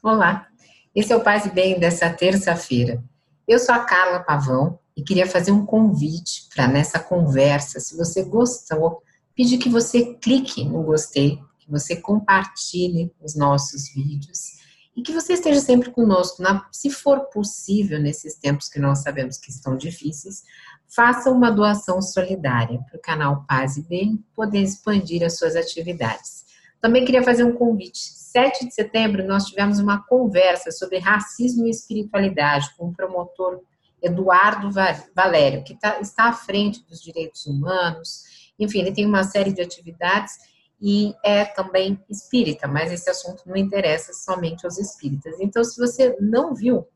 Olá, esse é o Paz e Bem dessa terça-feira. Eu sou a Carla Pavão e queria fazer um convite para nessa conversa. Se você gostou, pedir que você clique no gostei, que você compartilhe os nossos vídeos e que você esteja sempre conosco. Se for possível, nesses tempos que nós sabemos que estão difíceis, faça uma doação solidária para o canal Paz e Bem poder expandir as suas atividades. Também queria fazer um convite. 7 de setembro, nós tivemos uma conversa sobre racismo e espiritualidade com o promotor Eduardo Valério, que está à frente dos direitos humanos. Enfim, ele tem uma série de atividades e é também espírita, mas esse assunto não interessa somente aos espíritas. Então, se você não viu,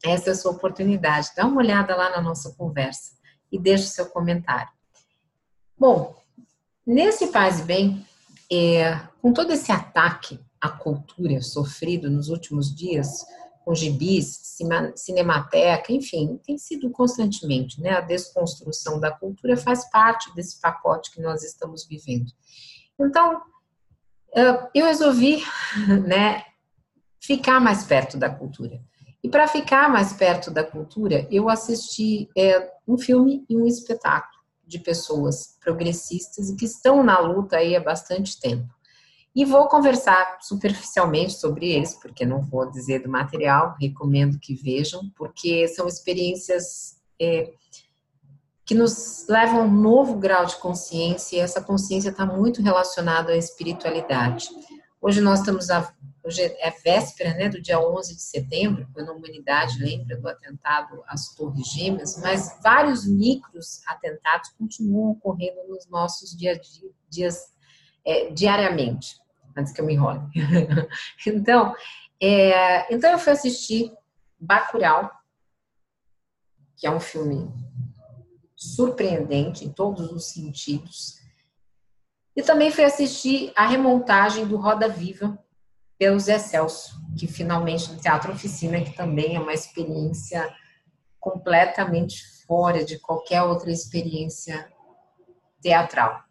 essa é a sua oportunidade. Dá uma olhada lá na nossa conversa e deixe o seu comentário. Bom, nesse Paz e Bem, com todo esse ataque à cultura sofrido nos últimos dias, com gibis, cinemateca, enfim, tem sido constantemente, né? A desconstrução da cultura faz parte desse pacote que nós estamos vivendo. Então, eu resolvi, né, ficar mais perto da cultura. E para ficar mais perto da cultura, eu assisti um filme e um espetáculo de pessoas progressistas e que estão na luta aí há bastante tempo. E vou conversar superficialmente sobre eles, porque não vou dizer do material, recomendo que vejam, porque são experiências que nos levam a um novo grau de consciência, e essa consciência está muito relacionada à espiritualidade. Hoje hoje é véspera, né, do dia 11 de setembro, quando a humanidade lembra do atentado às Torres Gêmeas, mas vários micros atentados continuam ocorrendo nos nossos dias diariamente, antes que eu me enrole. Então, eu fui assistir Bacurau, que é um filme surpreendente em todos os sentidos, e também fui assistir a remontagem do Roda Viva pelo Zé Celso, que finalmente no Teatro Oficina, que também é uma experiência completamente fora de qualquer outra experiência teatral.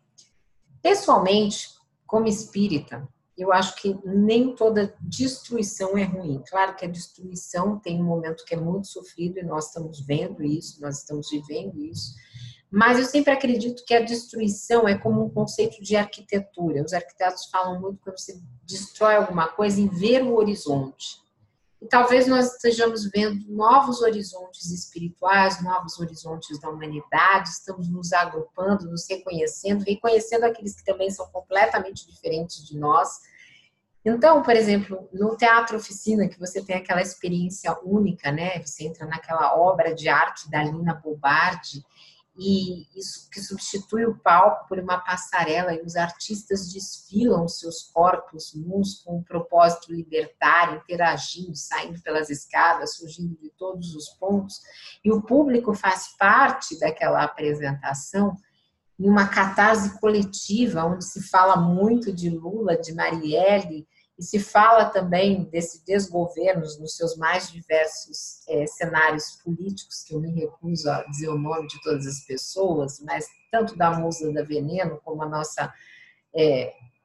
Pessoalmente, como espírita, eu acho que nem toda destruição é ruim. Claro que a destruição tem um momento que é muito sofrido e nós estamos vendo isso, nós estamos vivendo isso. Mas eu sempre acredito que a destruição é como um conceito de arquitetura. Os arquitetos falam muito quando você destrói alguma coisa em ver o horizonte. E talvez nós estejamos vendo novos horizontes espirituais, novos horizontes da humanidade, estamos nos agrupando, nos reconhecendo aqueles que também são completamente diferentes de nós. Então, por exemplo, no Teatro Oficina, que você tem aquela experiência única, né? Você entra naquela obra de arte da Lina Bobardi, e isso que substitui o palco por uma passarela e os artistas desfilam seus corpos nus com um propósito libertário, interagindo, saindo pelas escadas, surgindo de todos os pontos, e o público faz parte daquela apresentação em uma catarse coletiva, onde se fala muito de Lula, de Marielle, e se fala também desse desgoverno nos seus mais diversos cenários políticos, que eu me recuso a dizer o nome de todas as pessoas, mas tanto da Musa da Veneno, como a nossa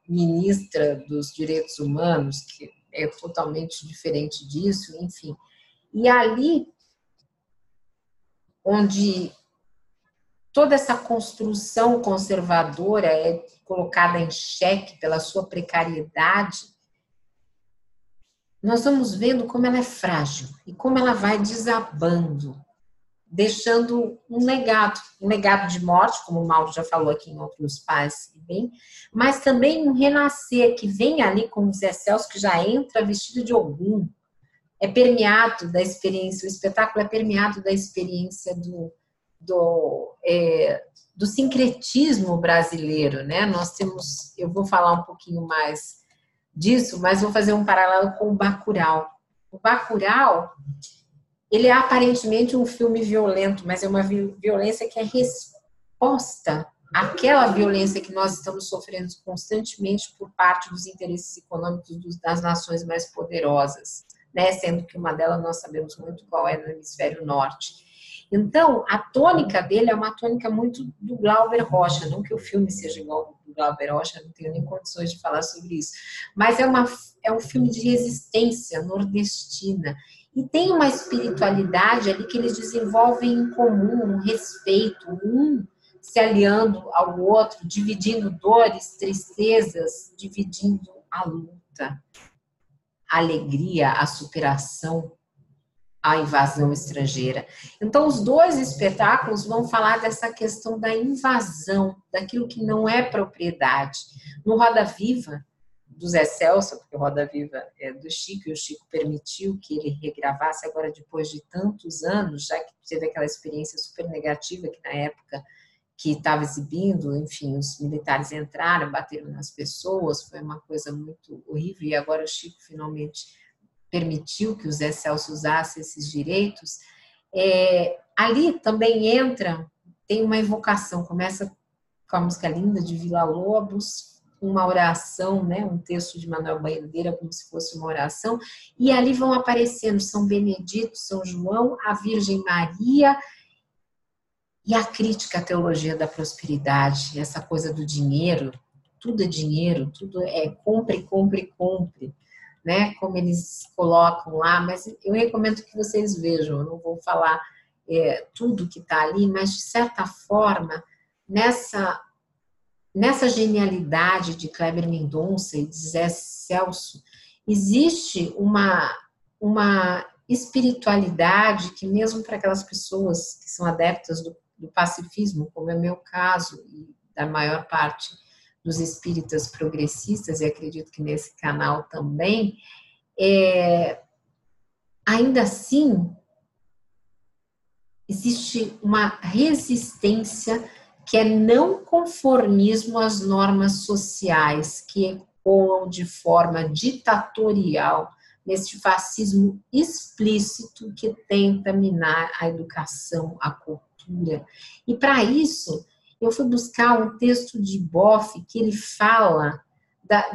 ministra dos Direitos Humanos, que é totalmente diferente disso, enfim. E ali, onde toda essa construção conservadora é colocada em xeque pela sua precariedade, nós vamos vendo como ela é frágil e como ela vai desabando, deixando um legado de morte, como o Mauro já falou aqui em outros Paz e Bem, mas também um renascer que vem ali com o Zé Celso, que já entra vestido de Ogum, é permeado da experiência, o espetáculo é permeado da experiência do sincretismo brasileiro, né? Nós temos, eu vou falar um pouquinho mais disso, mas vou fazer um paralelo com o Bacurau. O Bacurau, ele é aparentemente um filme violento, mas é uma violência que é resposta àquela violência que nós estamos sofrendo constantemente por parte dos interesses econômicos das nações mais poderosas, né? Sendo que uma delas nós sabemos muito qual é no hemisfério norte. Então, a tônica dele é uma tônica muito do Glauber Rocha, não que o filme seja igual ao do Glauber Rocha, não tenho nem condições de falar sobre isso, mas é um filme de resistência nordestina, e tem uma espiritualidade ali que eles desenvolvem em comum, um respeito, um se aliando ao outro, dividindo dores, tristezas, dividindo a luta, a alegria, a superação, a invasão estrangeira. Então, os dois espetáculos vão falar dessa questão da invasão, daquilo que não é propriedade. No Roda Viva, do Zé Celso, porque o Roda Viva é do Chico, e o Chico permitiu que ele regravasse agora depois de tantos anos, já que teve aquela experiência super negativa que na época que estava exibindo, enfim, os militares entraram, bateram nas pessoas, foi uma coisa muito horrível, e agora o Chico finalmente permitiu que o Zé Celso usasse esses direitos. Ali também entra, tem uma evocação, começa com a música linda de Villa-Lobos, uma oração, né, um texto de Manuel Bandeira, como se fosse uma oração, e ali vão aparecendo São Benedito, São João, a Virgem Maria, e a crítica à teologia da prosperidade, essa coisa do dinheiro, tudo é compre, compre, compre, né? Como eles colocam lá, mas eu recomendo que vocês vejam, eu não vou falar tudo que está ali, mas de certa forma, nessa genialidade de Kleber Mendonça e de Zé Celso, existe uma espiritualidade que mesmo para aquelas pessoas que são adeptas do pacifismo, como é o meu caso, e da maior parte dos espíritas progressistas, e acredito que nesse canal também, ainda assim, existe uma resistência que é não conformismo às normas sociais, que ecoam de forma ditatorial nesse fascismo explícito que tenta minar a educação, a cultura. E para isso, eu fui buscar um texto de Boff que ele fala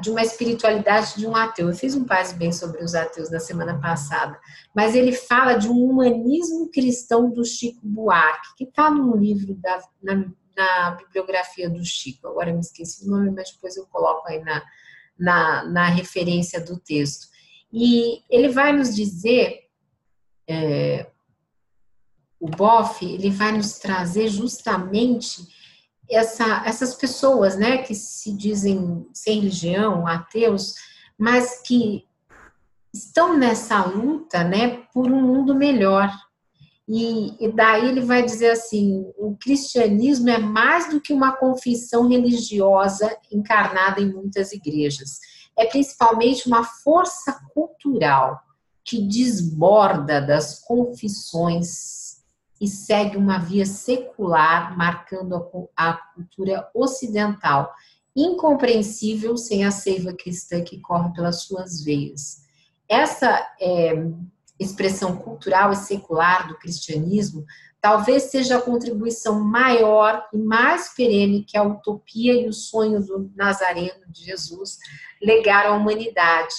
de uma espiritualidade de um ateu. Eu fiz um Paz e Bem sobre os ateus na semana passada, mas ele fala de um humanismo cristão do Chico Buarque, que está num livro na bibliografia do Chico. Agora eu me esqueci o nome, mas depois eu coloco aí na referência do texto. E ele vai nos dizer, o Boff, ele vai nos trazer justamente essas pessoas, né, que se dizem sem religião, ateus, mas que estão nessa luta, né, por um mundo melhor. E daí ele vai dizer assim, o cristianismo é mais do que uma confissão religiosa encarnada em muitas igrejas. É principalmente uma força cultural que desborda das confissões e segue uma via secular, marcando a cultura ocidental, incompreensível sem a seiva cristã que corre pelas suas veias. Essa expressão cultural e secular do cristianismo talvez seja a contribuição maior e mais perene que a utopia e o sonho do Nazareno de Jesus legaram à humanidade.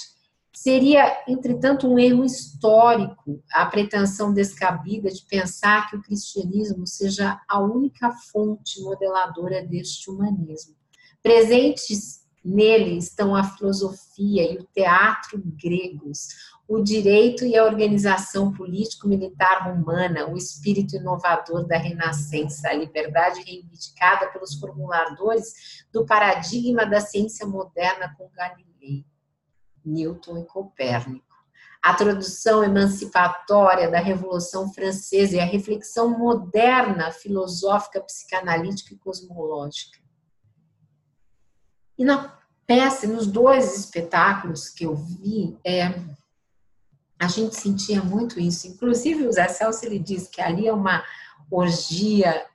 Seria, entretanto, um erro histórico a pretensão descabida de pensar que o cristianismo seja a única fonte modeladora deste humanismo. Presentes nele estão a filosofia e o teatro gregos, o direito e a organização político-militar romana, o espírito inovador da Renascença, a liberdade reivindicada pelos formuladores do paradigma da ciência moderna com Galileu, Newton e Copérnico. A tradução emancipatória da Revolução Francesa e a reflexão moderna, filosófica, psicanalítica e cosmológica. E na peça, nos dois espetáculos que eu vi, a gente sentia muito isso. Inclusive, o Zé Celso, ele diz que ali é uma orgia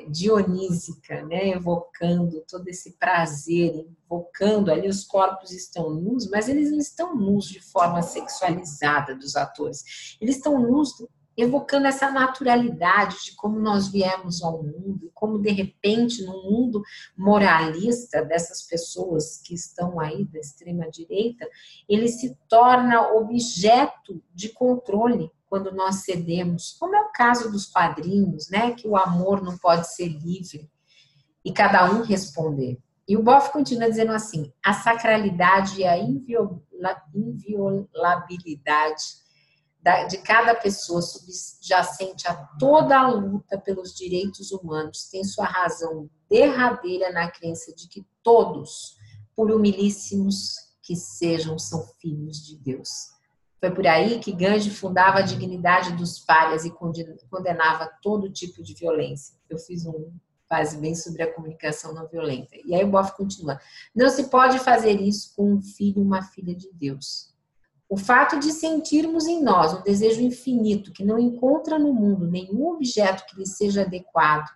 dionísica, né? Evocando todo esse prazer, evocando ali os corpos estão nus, mas eles não estão nus de forma sexualizada dos atores. Eles estão nus evocando essa naturalidade de como nós viemos ao mundo, como de repente no mundo moralista dessas pessoas que estão aí da extrema direita, ele se torna objeto de controle quando nós cedemos, como é o caso dos quadrinhos, né, que o amor não pode ser livre e cada um responder. E o Boff continua dizendo assim: a sacralidade e a inviolabilidade de cada pessoa subjacente a toda a luta pelos direitos humanos tem sua razão derradeira na crença de que todos, por humilíssimos que sejam, são filhos de Deus. Foi por aí que Gandhi fundava a dignidade dos párias e condenava todo tipo de violência. Eu fiz quase bem sobre a comunicação não violenta. E aí o Boff continua: não se pode fazer isso com um filho ou uma filha de Deus. O fato de sentirmos em nós um desejo infinito que não encontra no mundo nenhum objeto que lhe seja adequado,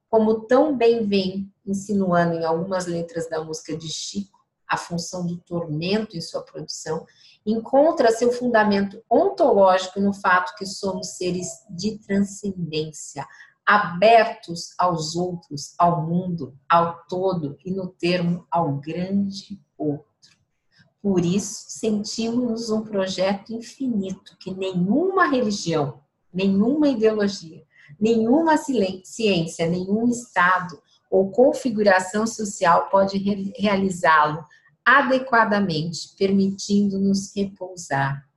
como tão bem vem insinuando em algumas letras da música de Chico, a função do tormento em sua produção, encontra seu fundamento ontológico no fato que somos seres de transcendência, abertos aos outros, ao mundo, ao todo e no termo ao grande outro. Por isso, sentimos um projeto infinito que nenhuma religião, nenhuma ideologia, nenhuma ciência, nenhum Estado ou configuração social pode realizá-lo adequadamente, permitindo-nos repousar.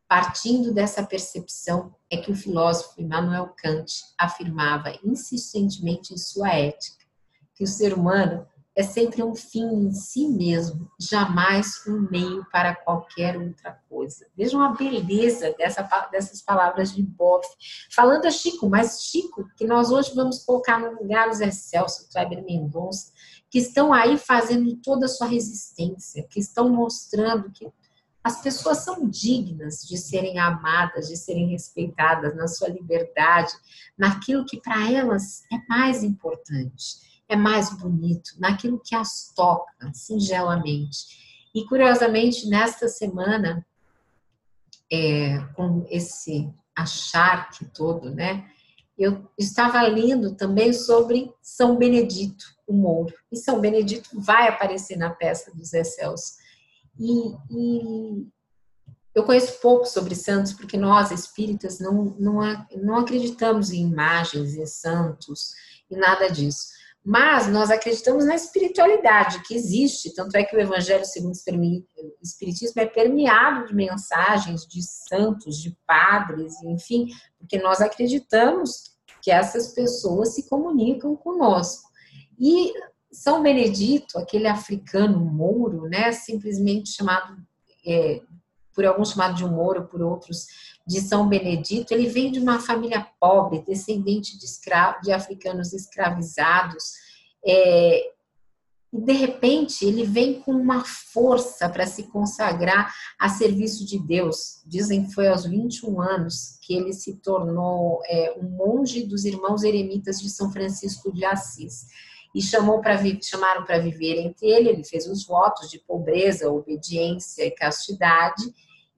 Partindo dessa percepção é que o filósofo Immanuel Kant afirmava insistentemente em sua Ética, que o ser humano é sempre um fim em si mesmo, jamais um meio para qualquer outra coisa. Vejam a beleza dessas palavras de Boff. Falando a Chico, mas Chico, que nós hoje vamos colocar no lugar o Zé Celso, o Kleber Mendonça, que estão aí fazendo toda a sua resistência, que estão mostrando que as pessoas são dignas de serem amadas, de serem respeitadas na sua liberdade, naquilo que para elas é mais importante. É mais bonito, naquilo que as toca, singelamente. E, curiosamente, nesta semana, com esse acharque todo, né, eu estava lendo também sobre São Benedito, o Mouro. E São Benedito vai aparecer na peça do Zé Celso. E eu conheço pouco sobre santos, porque nós, espíritas, não acreditamos em imagens, em santos, e nada disso. Mas nós acreditamos na espiritualidade que existe, tanto é que o Evangelho segundo o Espiritismo é permeado de mensagens de santos, de padres, enfim, porque nós acreditamos que essas pessoas se comunicam conosco. E São Benedito, aquele africano mouro, né, simplesmente chamado, por alguns chamado de um mouro, por outros de São Benedito, ele vem de uma família pobre, descendente de africanos escravizados, e de repente ele vem com uma força para se consagrar a serviço de Deus. Dizem que foi aos 21 anos que ele se tornou um monge dos irmãos eremitas de São Francisco de Assis. E chamaram para viver entre ele fez os votos de pobreza, obediência e castidade,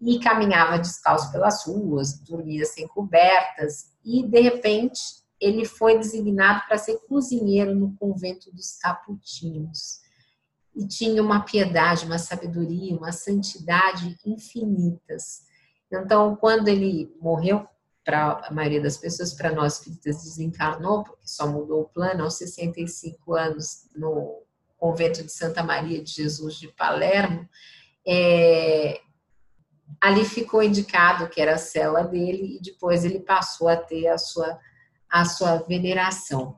e caminhava descalço pelas ruas, dormia sem cobertas, e de repente ele foi designado para ser cozinheiro no convento dos Caputinhos. E tinha uma piedade, uma sabedoria, uma santidade infinitas. Então, quando ele morreu, para a maioria das pessoas, para nós espíritas, desencarnou, porque só mudou o plano aos 65 anos no convento de Santa Maria de Jesus de Palermo, ali ficou indicado que era a cela dele, e depois ele passou a ter a sua veneração.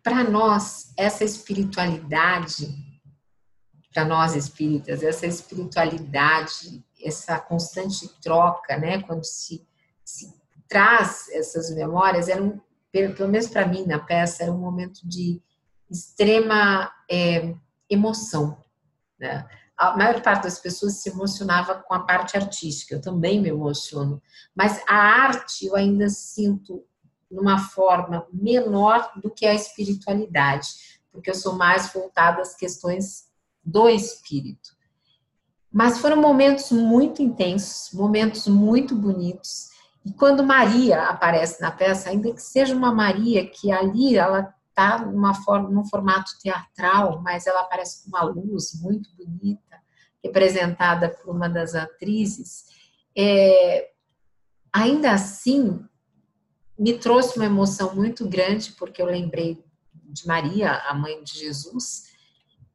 Para nós, essa espiritualidade, para nós espíritas, essa espiritualidade, essa constante troca, né, quando se traz essas memórias, pelo menos para mim na peça, era um momento de extrema emoção, né? A maior parte das pessoas se emocionava com a parte artística, eu também me emociono, mas a arte eu ainda sinto numa forma menor do que a espiritualidade, porque eu sou mais voltada às questões do espírito. Mas foram momentos muito intensos, momentos muito bonitos, e quando Maria aparece na peça, ainda que seja uma Maria que ali ela está num formato teatral, mas ela aparece com uma luz muito bonita, representada por uma das atrizes, Ainda assim, me trouxe uma emoção muito grande, porque eu lembrei de Maria, a mãe de Jesus,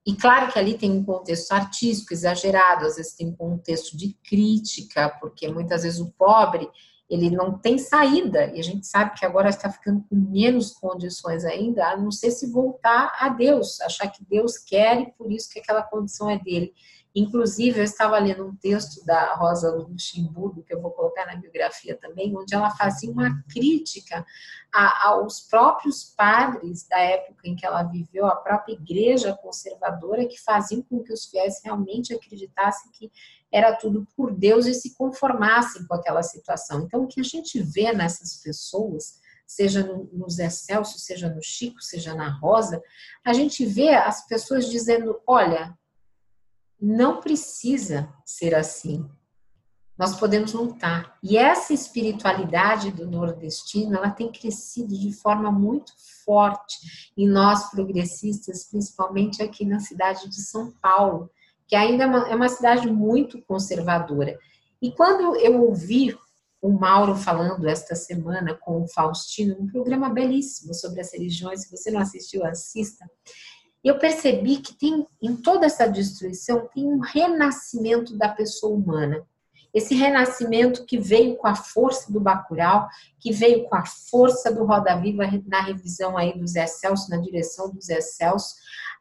e claro que ali tem um contexto artístico exagerado, às vezes tem um contexto de crítica, porque muitas vezes o pobre, ele não tem saída, e a gente sabe que agora está ficando com menos condições ainda, a não ser se voltar a Deus, achar que Deus quer e por isso que aquela condição é dele. Inclusive, eu estava lendo um texto da Rosa Luxemburgo, que eu vou colocar na biografia também, onde ela fazia uma crítica aos próprios padres da época em que ela viveu, a própria igreja conservadora, que faziam com que os fiéis realmente acreditassem que era tudo por Deus e se conformassem com aquela situação. Então, o que a gente vê nessas pessoas, seja no Zé Celso, seja no Chico, seja na Rosa, a gente vê as pessoas dizendo, olha, não precisa ser assim. Nós podemos lutar. E essa espiritualidade do nordestino, ela tem crescido de forma muito forte em nós progressistas, principalmente aqui na cidade de São Paulo, que ainda é uma cidade muito conservadora. E quando eu ouvi o Mauro falando esta semana com o Faustino, um programa belíssimo sobre as religiões, se você não assistiu, assista, eu percebi que tem, em toda essa destruição, tem um renascimento da pessoa humana. Esse renascimento que veio com a força do Bacurau, que veio com a força do Roda Viva na revisão aí do Zé Celso, na direção do Zé Celso,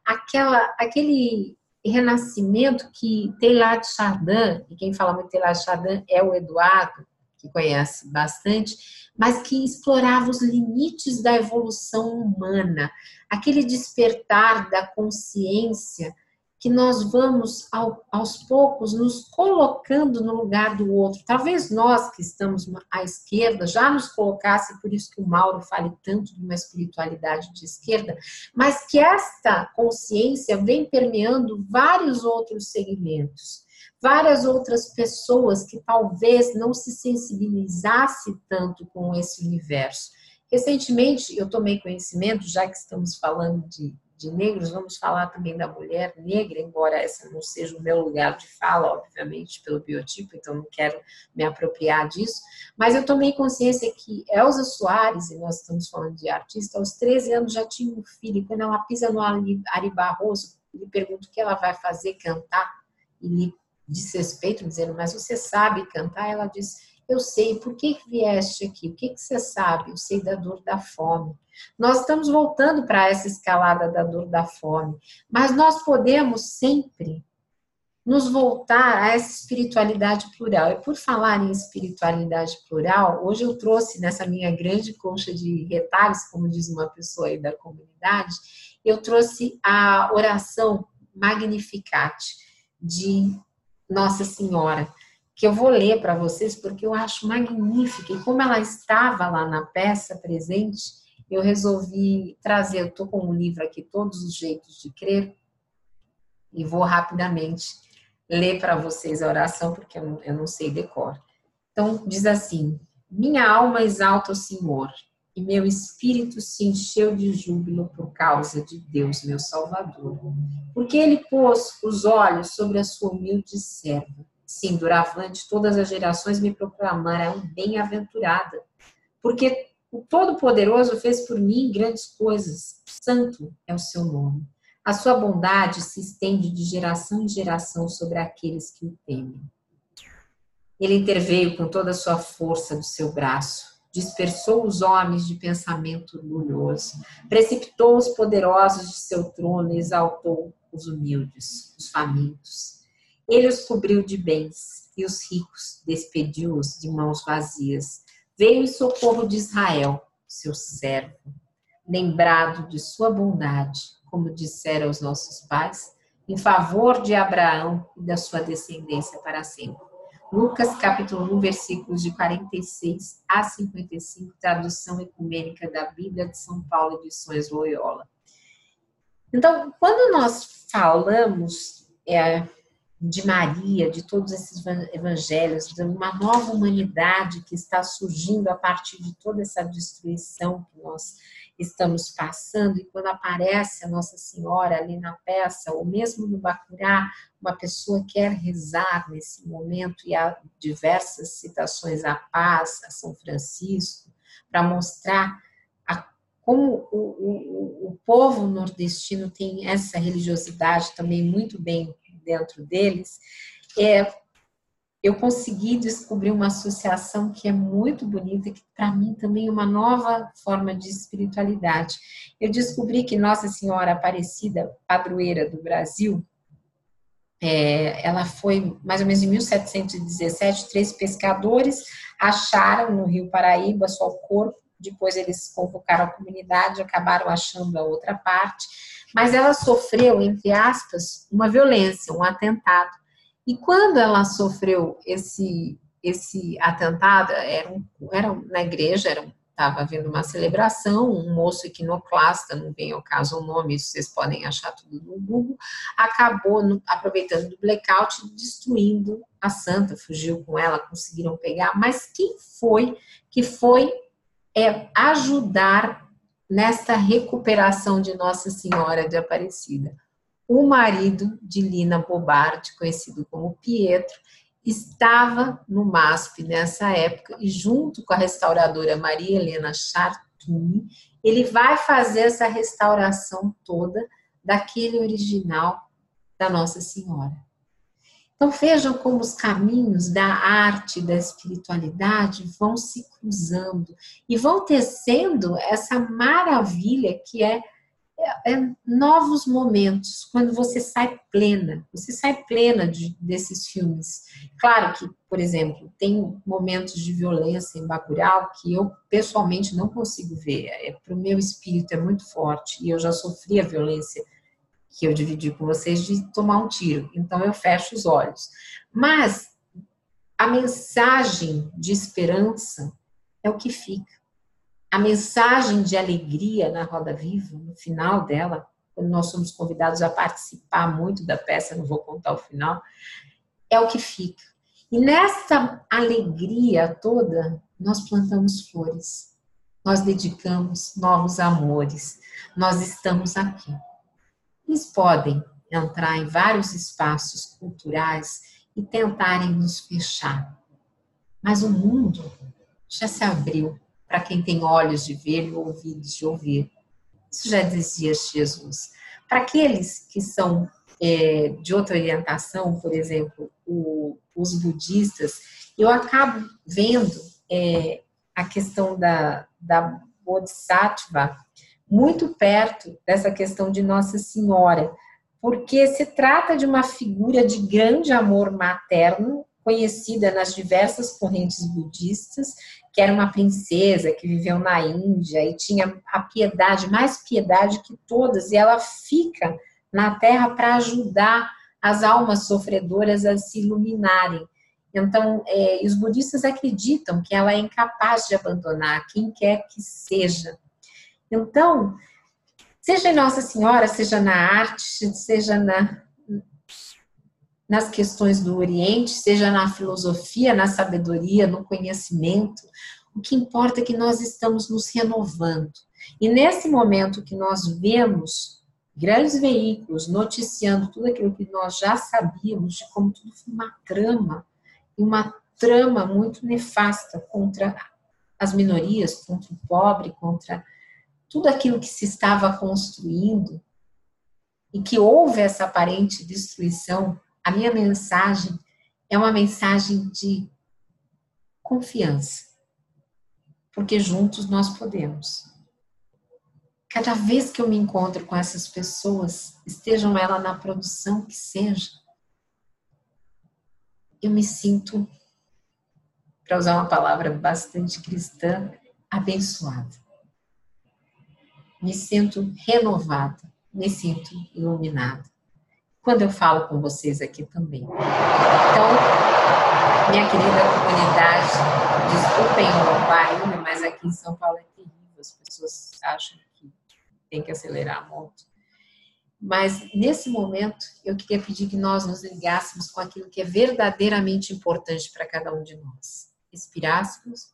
aquele renascimento que Teilhard de Chardin, e quem fala muito Teilhard de Chardin é o Eduardo, que conhece bastante, mas que explorava os limites da evolução humana, aquele despertar da consciência que nós vamos, aos poucos, nos colocando no lugar do outro. Talvez nós, que estamos à esquerda, já nos colocasse, por isso que o Mauro fale tanto de uma espiritualidade de esquerda, mas que esta consciência vem permeando vários outros segmentos, várias outras pessoas que talvez não se sensibilizasse tanto com esse universo. Recentemente, eu tomei conhecimento, já que estamos falando de negros, vamos falar também da mulher negra, embora essa não seja o meu lugar de fala, obviamente, pelo biotipo, então não quero me apropriar disso, mas eu tomei consciência que Elza Soares, e nós estamos falando de artista, aos 13 anos já tinha um filho, e quando ela pisa no Ari Barroso, ele pergunta o que ela vai fazer, cantar, e lhe diz respeito, dizendo, mas você sabe cantar? Ela diz, eu sei, por que vieste aqui? O que você sabe? Eu sei da dor da fome. Nós estamos voltando para essa escalada da dor da fome, mas nós podemos sempre nos voltar a essa espiritualidade plural. E por falar em espiritualidade plural, hoje eu trouxe nessa minha grande concha de retalhos, como diz uma pessoa aí da comunidade, eu trouxe a oração Magnificat de Nossa Senhora, que eu vou ler para vocês porque eu acho magnífica. E como ela estava lá na peça presente, eu resolvi trazer, eu estou com um livro aqui, Todos os Jeitos de Crer, e vou rapidamente ler para vocês a oração, porque eu não sei decor. Então, diz assim, minha alma exalta o Senhor, e meu espírito se encheu de júbilo por causa de Deus, meu Salvador, porque ele pôs os olhos sobre a sua humilde serva. Sim, doravante, todas as gerações me proclamarão bem-aventurada, porque o Todo-Poderoso fez por mim grandes coisas, santo é o seu nome. A sua bondade se estende de geração em geração sobre aqueles que o temem. Ele interveio com toda a sua força do seu braço, dispersou os homens de pensamento orgulhoso, precipitou os poderosos de seu trono e exaltou os humildes, os famintos. Ele os cobriu de bens e os ricos despediu-os de mãos vazias. Veio em socorro de Israel, seu servo, lembrado de sua bondade, como disseram os nossos pais, em favor de Abraão e da sua descendência para sempre. Lucas, capítulo 1, versículos de 46 a 55, tradução ecumênica da Bíblia de São Paulo, edições Loyola. Então, quando nós falamos de Maria, de todos esses evangelhos, de uma nova humanidade que está surgindo a partir de toda essa destruição que nós estamos passando, e quando aparece a Nossa Senhora ali na peça, ou mesmo no Bacurá, uma pessoa quer rezar nesse momento, e há diversas citações à paz, a São Francisco, para mostrar como o povo nordestino tem essa religiosidade também muito bem dentro deles. Eu consegui descobrir uma associação que é muito bonita, que para mim também é uma nova forma de espiritualidade. Eu descobri que Nossa Senhora Aparecida, padroeira do Brasil, ela foi mais ou menos em 1717, 3 pescadores acharam no Rio Paraíba só o corpo, depois eles convocaram a comunidade, acabaram achando a outra parte, mas ela sofreu, entre aspas, uma violência, um atentado. E quando ela sofreu esse atentado, era na igreja, estava havendo uma celebração, um moço iconoclasta, não vem ao caso o nome, vocês podem achar tudo no Google, acabou, aproveitando do blackout, destruindo a santa, fugiu com ela, conseguiram pegar, mas quem foi que foi ajudar nesta recuperação de Nossa Senhora de Aparecida? O marido de Lina Bobardi, conhecido como Pietro, estava no MASP nessa época, e junto com a restauradora Maria Helena Chartuni, ele vai fazer essa restauração toda daquele original da Nossa Senhora. Então vejam como os caminhos da arte, da espiritualidade vão se cruzando e vão tecendo essa maravilha que é novos momentos, quando você sai plena desses filmes. Claro que, por exemplo, tem momentos de violência em Bacurau que eu pessoalmente não consigo ver, para o meu espírito é muito forte, e eu já sofri a violência que eu dividi com vocês de tomar um tiro, então eu fecho os olhos. Mas a mensagem de esperança é o que fica. A mensagem de alegria na Roda Viva, no final dela, quando nós somos convidados a participar muito da peça, não vou contar o final, é o que fica. E nessa alegria toda, nós plantamos flores, nós dedicamos novos amores, nós estamos aqui. Eles podem entrar em vários espaços culturais e tentarem nos fechar, mas o mundo já se abriu para quem tem olhos de ver e ouvidos de ouvir. Isso já dizia Jesus. Para aqueles que são de outra orientação, por exemplo, os budistas, eu acabo vendo a questão da Bodhisattva muito perto dessa questão de Nossa Senhora, porque se trata de uma figura de grande amor materno, conhecida nas diversas correntes budistas, que era uma princesa que viveu na Índia e tinha a piedade, mais piedade que todas, e ela fica na Terra para ajudar as almas sofredoras a se iluminarem. Então, os budistas acreditam que ela é incapaz de abandonar quem quer que seja. Então, seja em Nossa Senhora, seja na arte, seja nas questões do Oriente, seja na filosofia, na sabedoria, no conhecimento, o que importa é que nós estamos nos renovando. E nesse momento que nós vemos grandes veículos noticiando tudo aquilo que nós já sabíamos, de como tudo foi uma trama muito nefasta contra as minorias, contra o pobre, contra tudo aquilo que se estava construindo, e que houve essa aparente destruição, a minha mensagem é uma mensagem de confiança, porque juntos nós podemos. Cada vez que eu me encontro com essas pessoas, estejam elas na produção que seja, eu me sinto, para usar uma palavra bastante cristã, abençoada. Me sinto renovada, me sinto iluminada. Quando eu falo com vocês aqui também. Então, minha querida comunidade, desculpem o barulho, mas aqui em São Paulo é terrível, as pessoas acham que tem que acelerar a moto. Mas, nesse momento, eu queria pedir que nós nos ligássemos com aquilo que é verdadeiramente importante para cada um de nós. Respirássemos.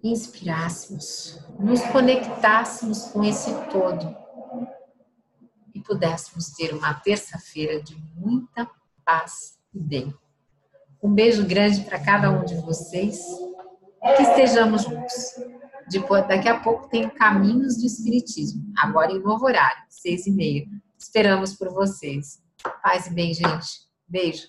Inspirássemos. Nos conectássemos com esse todo. E pudéssemos ter uma terça-feira de muita paz e bem. Um beijo grande para cada um de vocês. Que estejamos juntos. Daqui a pouco tem Caminhos do Espiritismo, agora em novo horário, 6h30. Esperamos por vocês. Paz e bem, gente. Beijo.